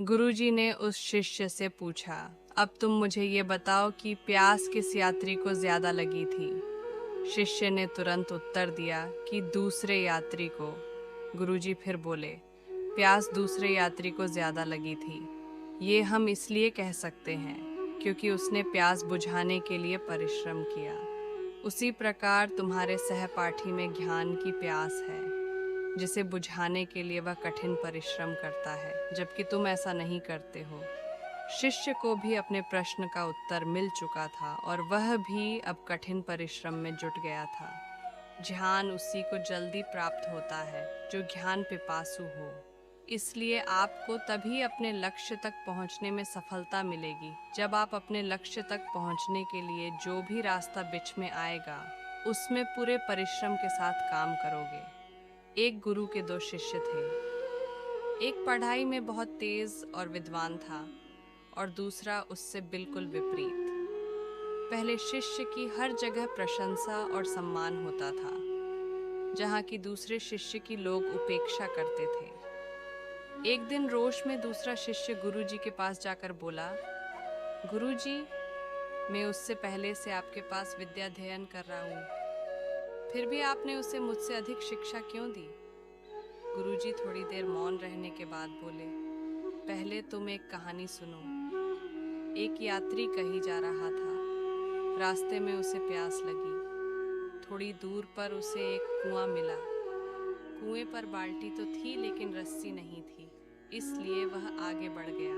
गुरुजी ने उस शिष्य से पूछा, अब तुम मुझे ये बताओ कि प्यास किस यात्री को ज्यादा लगी थी। शिष्य ने तुरंत उत्तर दिया कि दूसरे यात्री को। गुरुजी फिर बोले, प्यास दूसरे यात्री को ज्यादा लगी थी। ये हम इसलिए कह सकते हैं क्योंकि उसने प्यास बुझाने के लिए परिश्रम किया। उसी प्रकार तुम्हारे सहपाठी में ज्ञान की प्यास है, जिसे बुझाने के लिए वह कठिन परिश्रम करता है, जबकि तुम ऐसा नहीं करते हो। शिष्य को भी अपने प्रश्न का उत्तर मिल चुका था और वह भी अब कठिन परिश्रम में जुट गया था। ज्ञान उसी को जल्दी प्राप्त होता है जो ज्ञान पिपासु हो। इसलिए आपको तभी अपने लक्ष्य तक पहुंचने में सफलता मिलेगी जब आप अपने लक्ष्य तक पहुंचने के लिए जो भी रास्ता बीच में आएगा उसमें पूरे परिश्रम के साथ काम करोगे। एक गुरु के दो शिष्य थे। एक पढ़ाई में बहुत तेज और विद्वान था और दूसरा उससे बिल्कुल विपरीत। पहले शिष्य की हर जगह प्रशंसा और सम्मान होता था, जहाँ की दूसरे शिष्य की लोग उपेक्षा करते थे। एक दिन रोष में दूसरा शिष्य गुरुजी के पास जाकर बोला, गुरुजी, मैं उससे पहले से आपके पास विद्या अध्ययन कर रहा हूँ, फिर भी आपने उसे मुझसे अधिक शिक्षा क्यों दी? गुरुजी थोड़ी देर मौन रहने के बाद बोले, पहले तुम एक कहानी सुनो। एक यात्री कहीं जा रहा था। रास्ते में उसे प्यास लगी। थोड़ी दूर पर उसे एक कुआं मिला। कुएं पर बाल्टी तो थी लेकिन रस्सी नहीं थी, इसलिए वह आगे बढ़ गया।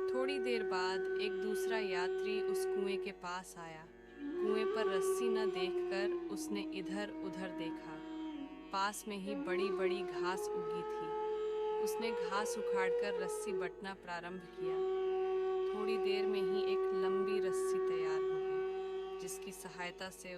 थोड़ी देर बाद एक दूसरा यात्री उस कुएं के पास आया। कुएं पर रस्सी न देखकर उसने इधर उधर देखा। पास में ही बड़ी बड़ी घास उगी थी। उसने घास उखाड़कर रस्सी बटना प्रारंभ किया। थोड़ी देर में ही एक लंबी रस्सी तैयार हो गई, जिसकी सहायता से